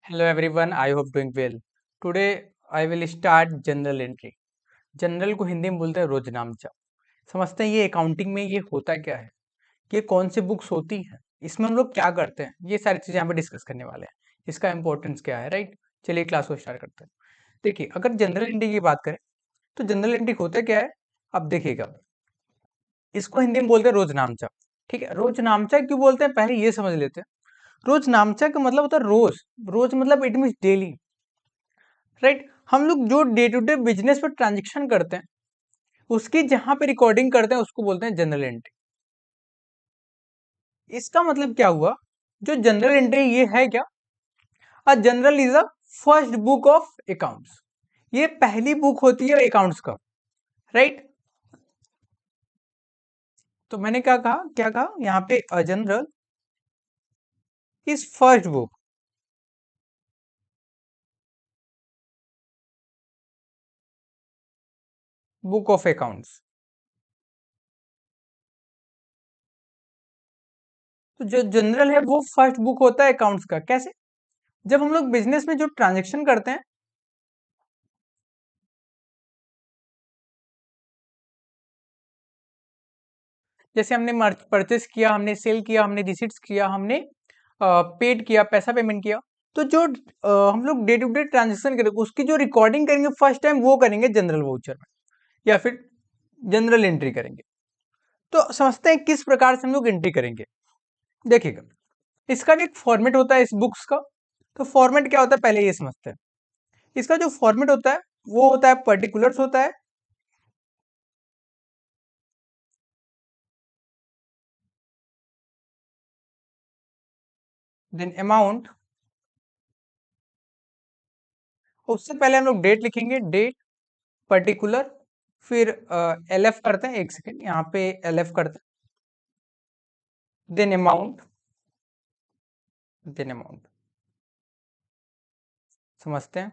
Hello everyone, I hope doing well. Today I will start general entry. General को हिंदी में बोलते हैं रोजनामचा. समझते हैं ये अकाउंटिंग में ये होता क्या है, ये कौन सी बुक्स होती हैं, इसमें हम लोग क्या करते हैं, ये सारी चीजें यहाँ पे डिस्कस करने वाले हैं. इसका इंपॉर्टेंस क्या है, राइट. चलिए क्लास को स्टार्ट करते हैं. देखिए, अगर जनरल एंट्री की बात करें तो जनरल एंट्री होता क्या है. अब देखिएगा, इसको हिंदी में बोलते हैं रोजनामचा. ठीक है, रोजनामचा क्यों बोलते हैं पहले ये समझ लेते हैं. रोजनामचा का मतलब होता है रोज. रोज मतलब इट मीन्स डेली, राइट. हम लोग जो day to day business per transaction करते हैं उसकी जहां पे रिकॉर्डिंग करते हैं उसको बोलते हैं जनरल एंट्री. इसका मतलब क्या हुआ, जो जनरल एंट्री ये है क्या, a general is a first book of accounts. ये पहली बुक होती है अकाउंट्स का, राइट. तो मैंने क्या कहा यहाँ पे, a general is first book of accounts. तो जो जनरल है वो फर्स्ट बुक होता है अकाउंट्स का. कैसे, जब हम लोग बिजनेस में जो ट्रांजेक्शन करते हैं, जैसे हमने परचेस किया, हमने सेल किया, हमने रिसीट्स किया, हमने पेड किया, पैसा पेमेंट किया, तो जो हम लोग डे टू डे ट्रांजेक्शन करेंगे उसकी जो रिकॉर्डिंग करेंगे फर्स्ट टाइम वो करेंगे जनरल वाउचर में, या फिर जनरल एंट्री करेंगे. तो समझते हैं किस प्रकार से हम लोग एंट्री करेंगे. देखिएगा, इसका भी एक फॉर्मेट होता है इस बुक्स का. तो फॉर्मेट क्या होता है पहले ये समझते हैं. इसका जो फॉर्मेट होता है वो होता है पर्टिकुलर्स होता है, देन अमाउंट. उससे पहले हम लोग डेट लिखेंगे, डेट, पर्टिकुलर, फिर एल एफ करते हैं, एक सेकेंड यहाँ पे एल एफ करते हैं, देन अमाउंट, देन अमाउंट. समझते हैं.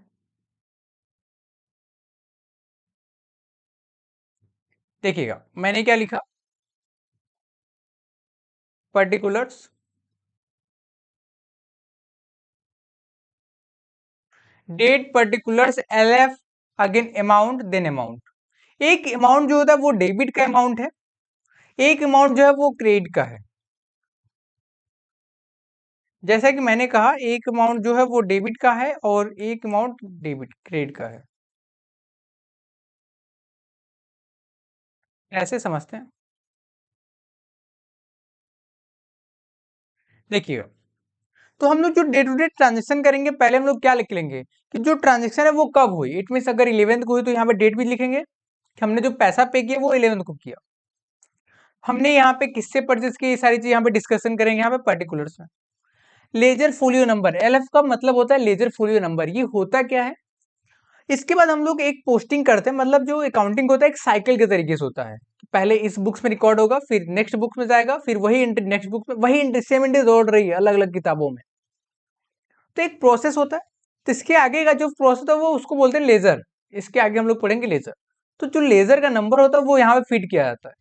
देखिएगा मैंने क्या लिखा, particulars, date, particulars, L F, again amount, then amount. एक अमाउंट जो होता है वो डेबिट का अमाउंट है, एक अमाउंट जो है वो क्रेडिट का है. जैसा कि मैंने कहा, एक अमाउंट जो है वो डेबिट का है और एक अमाउंट डेबिट क्रेडिट का है. ऐसे समझते हैं. देखिएगा, तो हम लोग जो डे टू डे ट्रांजेक्शन करेंगे पहले हम लोग क्या लिख लेंगे कि जो ट्रांजेक्शन है वो कब हुई. इट मीन अगर 11th को हुई तो यहाँ पे डेट भी लिखेंगे कि हमने जो पैसा पे किया वो 11th को किया. हमने यहाँ पे किससे परचेस किया, ये सारी चीज यहाँ पे डिस्कशन करेंगे यहाँ पे पर्टिकुलर्स में. लेजर फोलियो नंबर, एलएफ का मतलब होता है लेजर फोलियो नंबर. ये होता क्या है, इसके बाद हम लोग एक पोस्टिंग करते हैं. मतलब जो अकाउंटिंग होता है एक साइकिल के तरीके से होता है. पहले इस बुक्स में रिकॉर्ड होगा, फिर नेक्स्ट बुक्स में जाएगा, फिर वही एंट्री नेक्स्ट बुक में, वही एंट्री सेम एंट्री दौड़ रही है अलग अलग किताबों में. तो एक प्रोसेस होता है. तो इसके आगे का जो प्रोसेस है वो उसको बोलते हैं लेजर. इसके आगे हम लोग पढ़ेंगे लेजर. तो जो लेजर का नंबर होता है वो यहाँ पे फिट किया जाता है.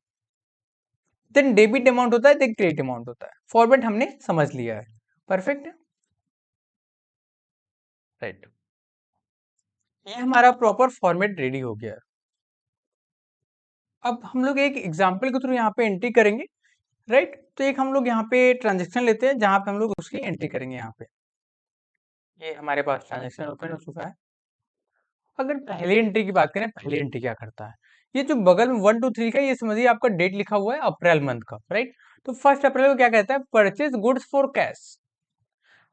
देन डेबिट अमाउंट होता है, देन क्रेडिट अमाउंट होता है. फॉर्मेट हमने समझ लिया है. परफेक्ट है, राइट. ये हमारा प्रॉपर फॉर्मेट रेडी हो गया है. अब हम लोग एक एग्जाम्पल के थ्रू यहाँ पे एंट्री करेंगे, राइट. तो एक हम लोग यहाँ पे ट्रांजेक्शन लेते हैं जहां पे हम लोग उसकी एंट्री करेंगे. यहाँ पे ये हमारे पास ट्रांजेक्शन ओपन हो चुका है. अगर पहली एंट्री की बात करें, पहली एंट्री क्या करता है, ये जो बगल में 1 2 3 का, ये समझिए आपका डेट लिखा हुआ है अप्रैल मंथ का, राइट. तो 1 अप्रैल को क्या कहता है, परचेज गुड्स फॉर कैश.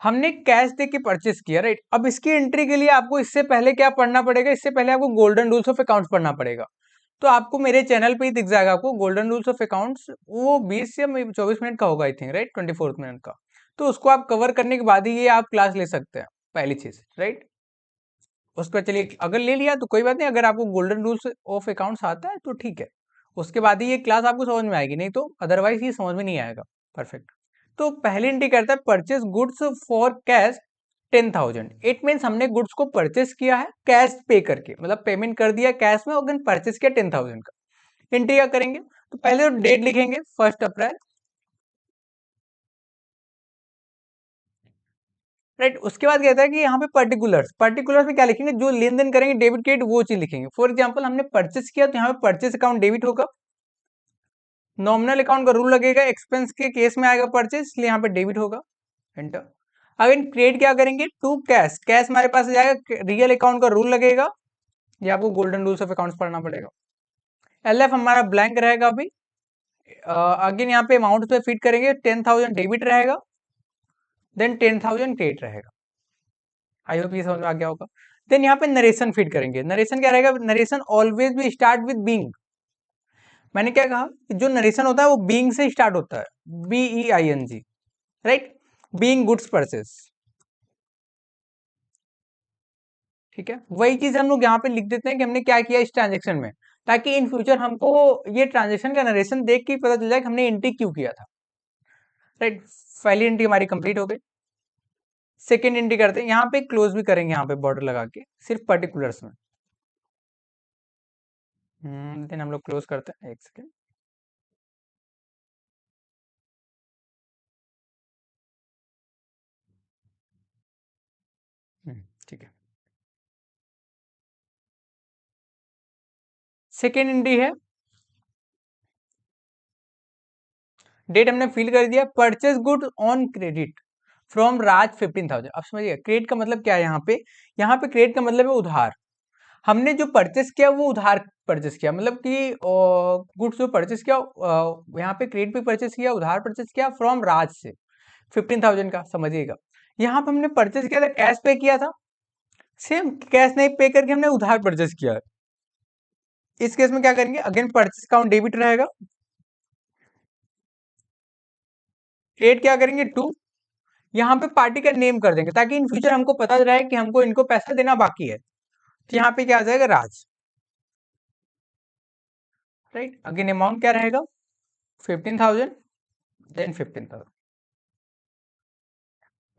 हमने कैश दे के परचेस किया, राइट. अब इसकी एंट्री के लिए आपको इससे पहले क्या पढ़ना पड़ेगा, इससे पहले आपको गोल्डन रूल्स ऑफ अकाउंट्स पढ़ना पड़ेगा. तो आपको मेरे चैनल पे ही दिख जाएगा आपको गोल्डन रूल्स ऑफ अकाउंट्स. वो 20 या 24 मिनट का होगा, आई थिंक, राइट, 24 मिनट का. तो उसको आप कवर करने के बाद ही ये आप क्लास ले सकते हैं, पहली चीज, राइट. उसका चलिए, अगर ले लिया तो कोई बात नहीं. अगर आपको गोल्डन रूल्स ऑफ अकाउंट्स आता है तो ठीक है, उसके बाद ही ये क्लास आपको समझ में आएगी, नहीं तो अदरवाइज ये समझ में नहीं आएगा. परफेक्ट. तो पहली एंट्री करता है purchase goods for cash 10,000. It means हमने गुड्स को परचेस किया है कैश पे करके, मतलब पेमेंट कर दिया कैश में और परचेस किया 10,000 का. एंट्री क्या करेंगे, तो पहले तो डेट लिखेंगे 1 अप्रैल, राइट। उसके बाद कहता है कि यहाँ पे पर्टिकुलर्स, पर्टिकुलर्स में क्या लिखेंगे, जो लेन देन करेंगे डेबिट क्रेडिट वो चीज लिखेंगे। फॉर एग्जांपल हमने परचेस किया तो यहाँ पे परचेस अकाउंट डेबिट होगा, नॉमिनल अकाउंट का रूल लगेगा, एक्सपेंस के केस में आएगा परचेस, इसलिए यहाँ पे डेबिट होगा, एंटर। अगेन क्रेडिट क्या करेंगे, टू कैश, कैश हमारे पास जाएगा, रियल अकाउंट का रूल लगेगा, ये आपको गोल्डन रूल्स ऑफ अकाउंट्स पढ़ना पड़ेगा। एलएफ हमारा ब्लैंक रहेगा अभी। अगेन यहाँ पे अमाउंट पे फिट करेंगे, 10,000 डेबिट रहेगा, देन 10,000 क्रेडिट रहेगा। आई होप ये समझ में आ गया होगा। देन यहाँ पे नरेशन फिट करेंगे, नरेशन क्या रहेगा, नरेशन ऑलवेज भी स्टार्ट विद बीइंग। मैंने क्या कहा, जो नरेशन होता है वो बीइंग से स्टार्ट होता है, BEING, right, being goods purchase. ठीक है, वही चीज हम लोग यहाँ पे लिख देते हैं कि हमने क्या किया इस ट्रांजेक्शन में, ताकि इन फ्यूचर हमको ये ट्रांजेक्शन का नरेशन देख के पता चल जाए कि हमने एंट्री क्यों किया था, राइट। पहली एंट्री हमारी कंप्लीट हो गई। सेकेंड एंट्री करते हैं, यहाँ पे क्लोज भी करेंगे, यहाँ पे बॉर्डर लगा के सिर्फ पर्टिकुलर्स में। देन हम लोग क्लोज करते हैं, एक सेकेंड। ठीक है, सेकेंड एंट्री है, डेट हमने फिल कर दिया, purchase good on credit from Raj 15,000। अब समझिए क्रेडिट का मतलब क्या है, यहाँ पे क्रेडिट का मतलब है उधार। हमने जो परचेस किया वो उधार परचेस किया, मतलब कि गुड्स जो परचेस किया, यहाँ पे क्रेडिट पे परचेस किया, उधार परचेस किया फ्रॉम राज से 15,000 का, समझिएगा। यहाँ पे हमने परचेस किया था, कैश पे किया था, सेम कैश नहीं पे करके हमने उधार परचेस किया है। इस केस में क्या करेंगे, अगेन परचेस अकाउंट डेबिट रहेगा, क्रेडिट क्या करेंगे, टू, यहाँ पे पार्टी का नेम कर देंगे ताकि इन फ्यूचर हमको पता रहे कि हमको इनको पैसा देना बाकी है, तो यहाँ पे क्या आ जाएगा, राज, राइट। अगेन अमाउंट क्या रहेगा, 15,000, देन 15,000।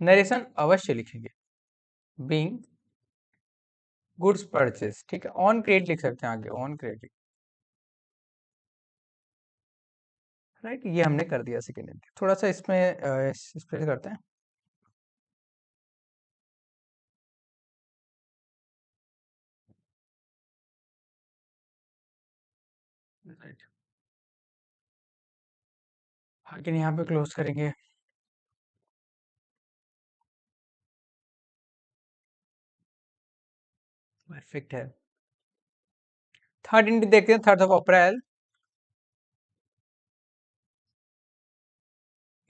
नरेशन अवश्य लिखेंगे, बीइंग गुड्स परचेस, ठीक है, ऑन क्रेडिट लिख सकते हैं आगे, ऑन क्रेडिट, राइट। ये हमने कर दिया सेकेंड एंट्री। थोड़ा सा इसमें स्पेस करते हैं, राइट। आगे यहाँ पे क्लोज करेंगे, परफेक्ट है। थर्ड एंट्री देखते हैं, 3rd ऑफ अप्रैल।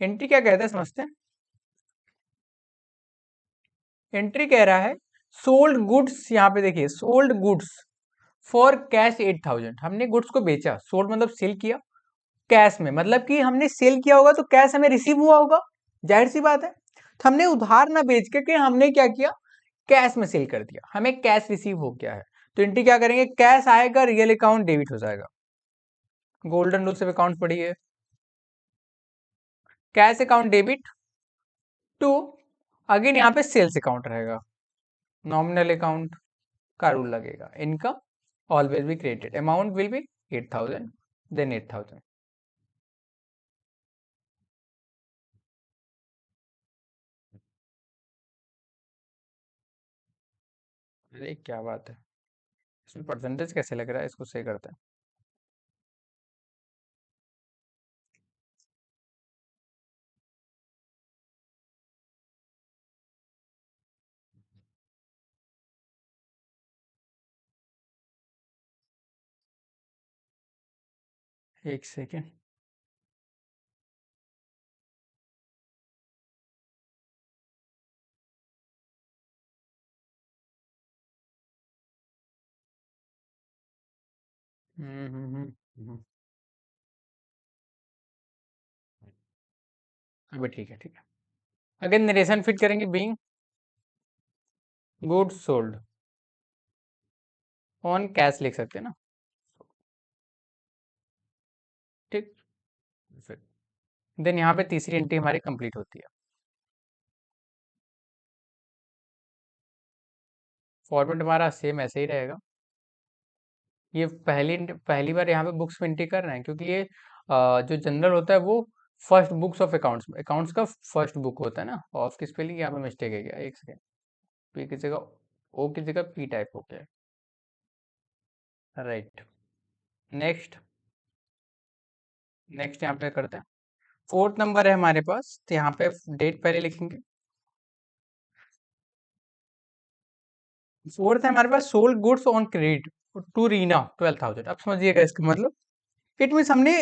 एंट्री क्या कहते हैं समझते हैं, एंट्री कह रहा है सोल्ड गुड्स, यहाँ पे देखिए सोल्ड गुड्स फॉर कैश 8,000, हमने गुड्स को बेचा, सोल्ड मतलब सेल किया, कैश में मतलब कि हमने सेल किया होगा तो कैश हमें रिसीव हुआ होगा, जाहिर सी बात है। तो हमने उधार ना बेच के हमने क्या किया, कैश में सेल कर दिया, हमें कैश रिसीव हो गया है। तो एंट्री क्या करेंगे, कैश आएगा, रियल अकाउंट डेबिट हो जाएगा, गोल्डन रूल से अकाउंट पढ़ी है, cash account debit to, again यहाँ पे सेल्स अकाउंट रहेगा, नॉमिनल अकाउंट का रूल लगेगा, income always be credited, amount will be 8,000, then 8,000। अरे क्या बात है, इसमें परसेंटेज कैसे लग रहा है, इसको सही करते हैं। एक सेकेंड, अभी ठीक है, ठीक है। अगेन नरेशन फिट करेंगे, being goods sold on cash लिख सकते हैं ना, ठीक, देन यहाँ पे तीसरी एंट्री हमारी कंप्लीट होती है। फॉर्मेट हमारा सेम ऐसे ही रहेगा, ये पहली पहली बार यहाँ पे बुक्स में एंट्री कर रहे हैं क्योंकि ये जो जनरल होता है वो first books of accounts, accounts का फर्स्ट बुक होता है ना, ऑफ की स्पेलिंग यहाँ पे मिस्टेक है क्या, एक सेकेंड, पी की जगह ओ की जगह पी टाइप हो गया, राइट। नेक्स्ट, नेक्स्ट यहाँ पे करते हैं, फोर्थ नंबर है हमारे पास, तो यहाँ पे डेट पहले लिखेंगे। फोर्थ है हमारे पास, sold goods on credit to Reena 12,000। अब समझिएगा इसका मतलब, क्रेडिट मीन्स हमने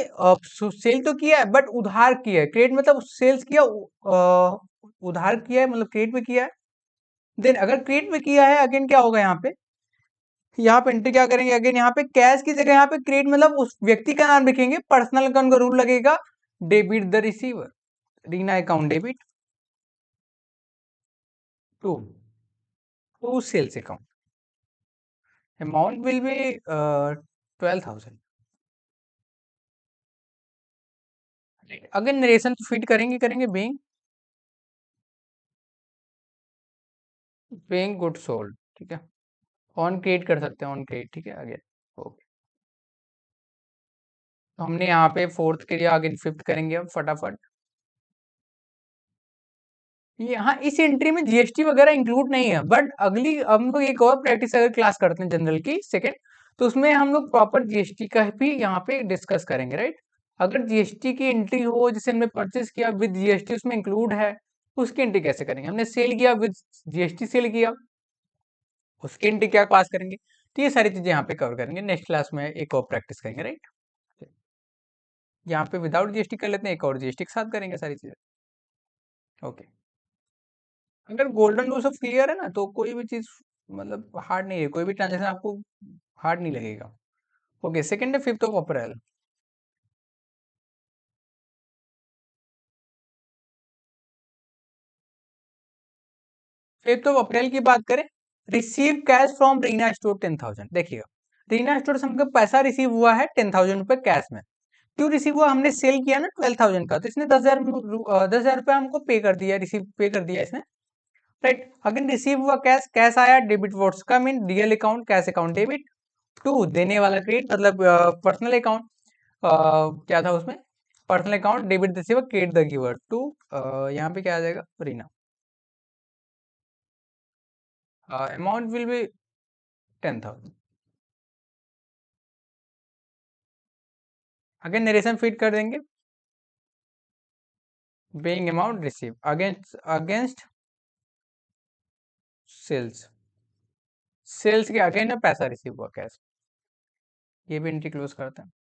सेल तो किया है बट उधार किया है, क्रेडिट मतलब सेल्स किया, उधार किया है मतलब क्रेडिट में किया है। देन अगर क्रेडिट में किया है, अगेन क्या होगा यहाँ पे, यहाँ पे एंट्री क्या करेंगे, अगेन यहाँ पे कैश की जगह यहाँ पे क्रेडिट मतलब उस व्यक्ति का नाम लिखेंगे, पर्सनल अकाउंट का रूल लगेगा, debit the receiver, Reena account debit to to sales account, amount will be 12,000। अगर नरेशन फिट करेंगे करेंगे बेइंग गुड सोल्ड, ठीक है, ऑन क्रिएट कर सकते हैं, ऑन क्रिएट, ठीक है, आगे ओके। तो हमने यहाँ पे फोर्थ के लिए, आगे फिफ्थ करेंगे हम फटाफट। यहाँ इस एंट्री में जीएसटी वगैरह इंक्लूड नहीं है, बट अगली हम लोग एक और प्रैक्टिस अगर क्लास करते हैं जनरल की सेकंड, तो उसमें हम लोग प्रॉपर जीएसटी का भी यहाँ पे डिस्कस करेंगे, राइट। अगर जीएसटी की एंट्री हो, जैसे हमने परचेस किया विद जीएसटी उसमें इंक्लूड है, उसकी एंट्री कैसे करेंगे, हमने सेल किया विद जीएसटी सेल किया, उसकी एंट्री क्या पास करेंगे, तो ये सारी चीजें यहाँ पे कवर करेंगे, नेक्स्ट क्लास में एक और प्रैक्टिस करेंगे, राइट। यहाँ पे विदाउट जीएसटी कर लेते हैं, एक और जीएसटी के साथ करेंगे सारी चीजें, ओके। अगर गोल्डन रूल सब क्लियर है ना, तो कोई भी चीज मतलब हार्ड नहीं है, कोई भी ट्रांजेक्शन आपको हार्ड नहीं लगेगा। ओके, सेकेंड है 5 अप्रैल। 5 अप्रैल की बात करें, receive cash from Reena store 10,000। देखिएगा, रीना स्टोर से हमको पैसा रिसीव हुआ है 10,000 रुपए कैश में, क्यों रिसीव हुआ, हमने सेल किया ना 12,000 का, तो इसने 10,000 रुपए हमको पे कर दिया, रिसीव पे कर दिया इसने, राइट। अगेन रिसीव हुआ कैश, कैश आया, डेबिट वोट्स का मीन डीएल account, cash account debit, to देने वाला क्रेडिट मतलब पर्सनल अकाउंट, क्या था उसमें, personal account debit receiver credit the giver to, यहाँ पे क्या आ जाएगा, Reena, amount will be 10,000। Again narration feed कर देंगे, being amount receive against against sales, sales के अगेन में पैसा रिसीव हुआ कैश, ये भी एंट्री क्लोज करते हैं।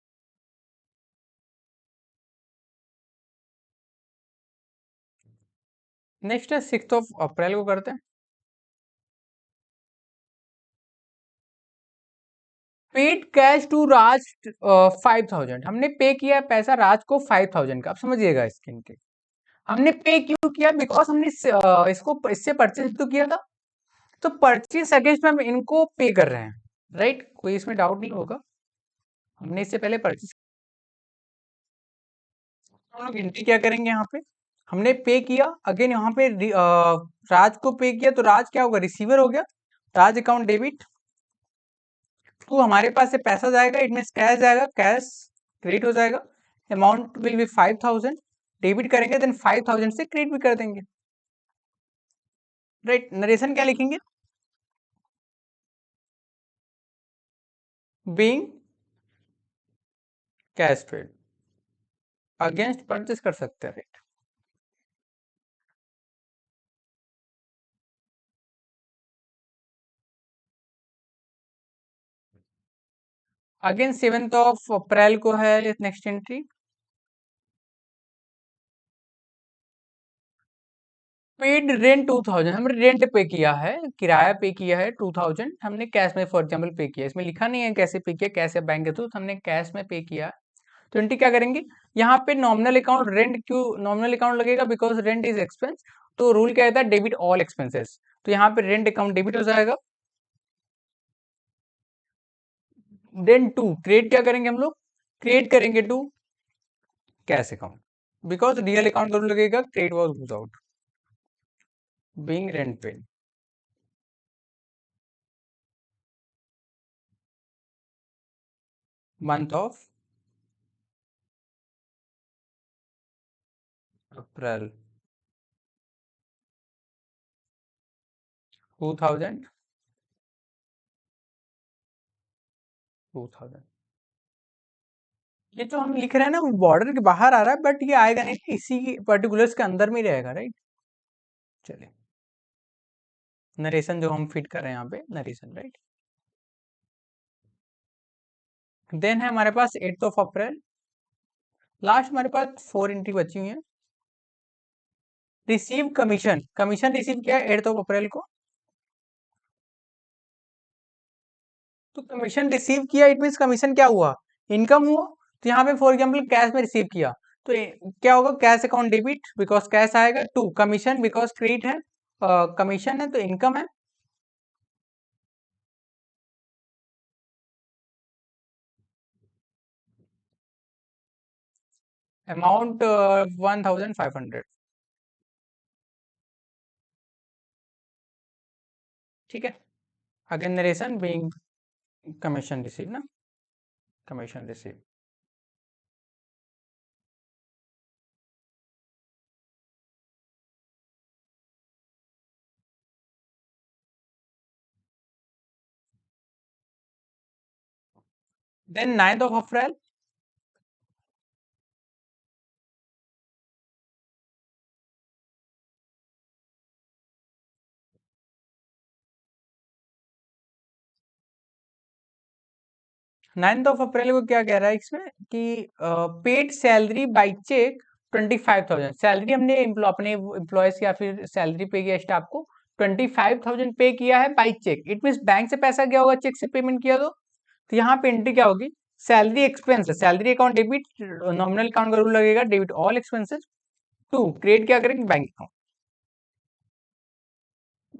नेक्स्ट है 6 अप्रैल को करते हैं, पेड कैश टू राज 5,000, हमने पे किया पैसा राज को 5,000 का। अब समझिएगा इसकी एंट्री, हमने पे क्यों किया, बिकॉज हमने इसको इससे परचेज तो किया था, तो परचेज अगेंस्ट में हम इनको पे कर रहे हैं, राइट, कोई इसमें डाउट नहीं होगा, हमने इससे पहले परचेज, हम लोग एंट्री क्या करेंगे यहाँ पे, हमने पे किया, अगेन यहाँ पे राज को पे किया, तो राज क्या होगा, रिसीवर हो गया, राज अकाउंट डेबिट, तो हमारे पास से पैसा जाएगा, इट मीन कैश जाएगा, कैश क्रेडिट हो जाएगा, अमाउंट विल बी 5,000, डेबिट करेंगे देन 5,000 से क्रेडिट भी कर देंगे, राइट। नरेशन क्या लिखेंगे, being cash paid against purchase कर सकते हैं, अगेन 7 अप्रैल को है नेक्स्ट एंट्री, पेड रेंट 2,000, हमने रेंट पे किया है, किराया पे किया है 2,000, हमने कैश में फॉर एग्जाम्पल पे किया, इसमें लिखा नहीं है कैसे पे किया, कैसे बैंक के थ्रू, हमने कैश में पे किया। 20 क्या करेंगे, यहाँ पे नॉमिनल अकाउंट, रेंट क्यों नॉमिनल अकाउंट लगेगा, बिकॉज रेंट इज एक्सपेंस, तो रूल क्या कहता है, डेबिट ऑल एक्सपेंसेस, तो यहाँ पे रेंट अकाउंट डेबिट हो जाएगा। देन टू क्रिएट क्या करेंगे हम लोग, क्रिएट करेंगे to cash account, because real account जरूर लगेगा, credit was goes out, being rent paid, month of April 2000 2000। ये जो हम लिख रहे हैं ना वो बॉर्डर के बाहर आ रहा है, बट ये आएगा नहीं, इसी पर्टिकुलर्स के अंदर में ही रहेगा, राइट। चलिए, नरेशन जो हम फिट कर रहे हैं यहाँ पे, नरेशन, राइट। देन है हमारे पास 8 अप्रैल। लास्ट हमारे पास 4 एंट्री बची हुई है। रिसीव कमीशन, कमीशन रिसीव किया 8 अप्रैल को। तो कमीशन रिसीव किया, इट मीन कमीशन क्या हुआ, इनकम हुआ। तो यहाँ पे फॉर एग्जाम्पल कैश में रिसीव किया, तो क्या होगा, cash account debit, because cash आएगा। टू कमीशन, बिकॉज क्रेडिट है, कमीशन है तो इनकम है। अमाउंट 1500। ठीक है। Again narration being commission receive ना, कमीशन रिसीव। देन 9 अप्रैल। 9 अप्रैल को क्या कह रहा है इसमें कि paid salary by check 25,000। Salary हमने अपने एम्प्लॉयज या फिर सैलरी पे किया स्टाफ को, 25,000 पे किया है by cheque. It mean bank से पैसा गया होगा, चेक से पेमेंट किया तो यहाँ पे एंट्री क्या होगी, salary expense, salary account debit, nominal account का रूल लगेगा, debit all expenses. To credit क्या करेंगे, बैंक अकाउंट,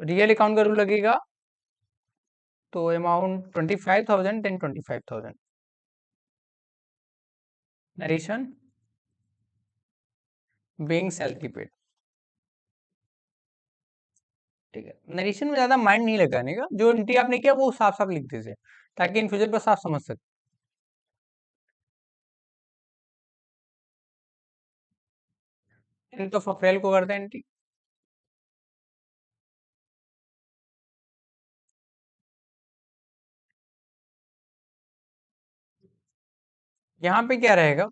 रियल अकाउंट का रूल लगेगा। तो amount 25,000 then 25,000। Narration being salary paid. ठीक है, नरेशन में ज्यादा माइंड नहीं लगाने का, जो एंट्री आपने किया वो साफ साफ लिख दीजिए, ताकि इन फ्यूचर पर साफ समझ सके। 10 अप्रैल को करते हैं एंट्री। यहाँ पे क्या रहेगा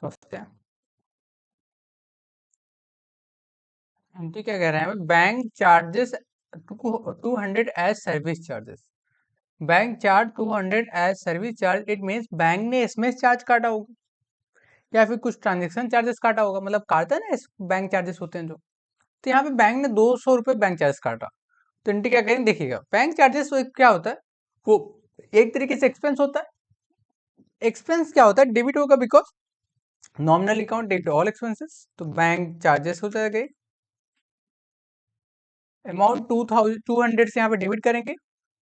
समझते हैं। एंट्री क्या कह रहे हैं, bank charges 200 as service charges. Bank charge 200 as service charge, it means bank ने एसएमएस चार्ज काटा होगा, या फिर कुछ ट्रांजेक्शन चार्जेस काटा होगा, मतलब काटता है ना, बैंक चार्जेस होते हैं जो। तो यहाँ पे बैंक ने 200 रुपये बैंक चार्ज काटा। तो एंट्री क्या करेंगे, देखिएगा बैंक चार्जेस तो क्या होता है, वो एक तरीके से एक्सपेंस होता है। एक्सपेंस क्या होता है, डेबिट होगा, because nominal account debit all expenses, तो बैंक चार्जेस हो जाएगा। अमाउंट 200 से यहाँ पे डेबिट करेंगे।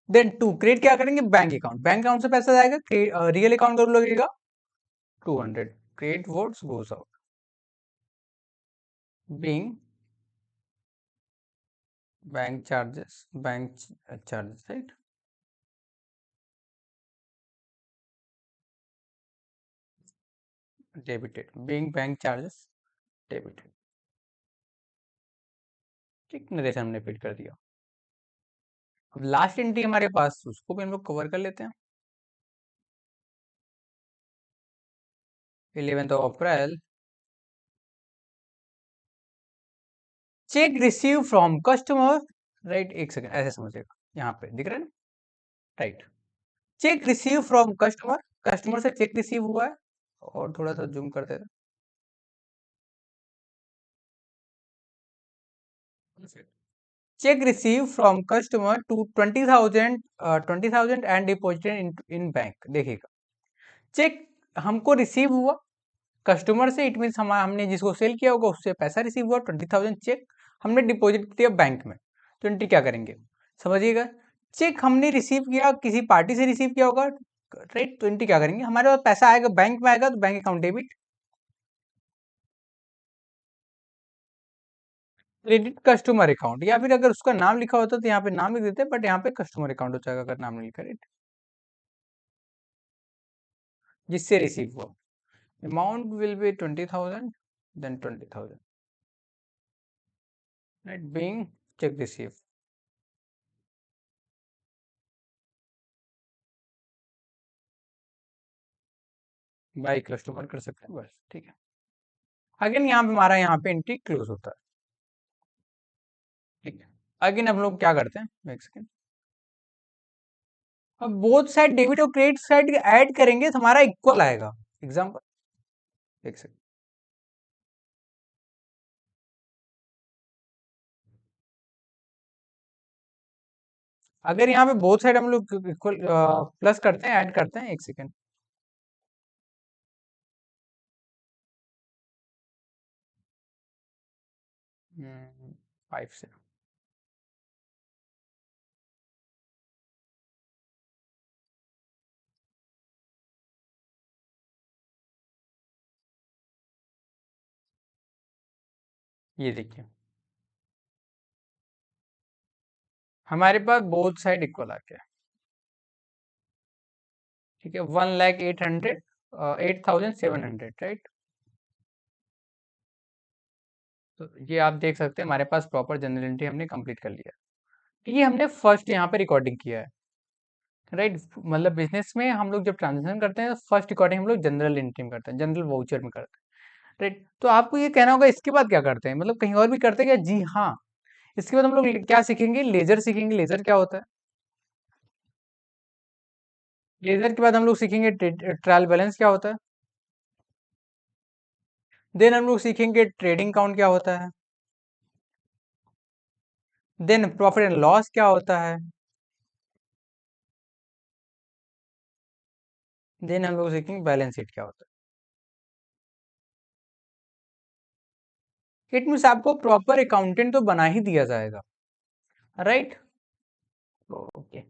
देन टू क्रेडिट क्या करेंगे, बैंक अकाउंट, बैंक अकाउंट से पैसा जाएगा, रियल अकाउंट का लगेगा 200, credit votes goes out being bank charges, bank charges, right. Debited being bank charges, debited. ठीक, नरेशन हमने फिट कर दिया। अब लास्ट एंट्री हमारे पास, उसको भी हम लोग कवर कर लेते हैं। 11 April. Cheque receive from customer, right, एक सेकंड ऐसे समझिएगा, यहाँ पे दिख रहा है ना, right. Cheque receive from customer, customer से चेक रिसीव हुआ है। और थोड़ा सा जूम करते थे। Cheque receive from customer to 20,000 and deposited in bank. देखिएगा, चेक हमको रिसीव हुआ कस्टमर से, इट मीन हमने जिसको सेल किया होगा उससे पैसा रिसीव हुआ 20,000, चेक हमने डिपॉजिट किया बैंक में। तो एंट्री क्या करेंगे, समझिएगा, चेक हमने रिसीव किया, किसी पार्टी से रिसीव किया होगा, राइट। तो एंट्री क्या करेंगे, हमारे पास पैसा आएगा बैंक में, आएगा तो bank account debit. Credit customer account, या फिर अगर उसका नाम लिखा होता तो यहाँ पे नाम लिख देते, बट यहाँ पे कस्टमर अकाउंट हो जाएगा अगर नाम नहीं लिखा, राइट, जिससे रिसीव हुआ। Amount will be 20,000 then 20,000। Right, being cheque receive. By customer कर सकते हैं, बस ठीक है। अगेन यहाँ पे हमारा यहाँ पे एंट्री क्लोज होता है, ठीक है। अगेन हम लोग क्या करते हैं, एक सेकेंड, अब बोथ साइड डेबिट और क्रेडिट साइड ऐड करेंगे तो हमारा इक्वल आएगा। एग्जांपल, एक सेकेंड, अगर यहाँ पे बोथ साइड हम लोग इक्वल प्लस करते हैं, ऐड करते हैं, एक सेकेंड, फाइव से, ये देखिए हमारे पास बोथ साइड इक्वल आ गया, ठीक है। 1,08,800 8,700, राइट। तो ये आप देख सकते हैं हमारे पास प्रॉपर जनरल एंट्री हमने कंप्लीट कर लिया है। ये हमने फर्स्ट यहाँ पे रिकॉर्डिंग किया है, राइट। मतलब बिजनेस में हम लोग जब ट्रांजेक्शन करते हैं फर्स्ट रिकॉर्डिंग हम लोग जनरल एंट्री में करते हैं, जनरल वाउचर में करते हैं, राइट। तो आपको ये कहना होगा इसके बाद क्या करते हैं, मतलब कहीं और भी करते हैं क्या? जी हाँ, इसके बाद हम लोग क्या सीखेंगे, लेजर सीखेंगे। लेजर क्या होता है? लेजर के बाद हम लोग सीखेंगे ट्रायल बैलेंस क्या होता है। देन हम लोग सीखेंगे ट्रेडिंग काउंट क्या होता है। देन प्रॉफिट एंड लॉस क्या होता है। देन हम लोग सीखेंगे बैलेंस शीट क्या होता है। इट मीन्स आपको प्रॉपर अकाउंटेंट तो बना ही दिया जाएगा, राइट। ओके।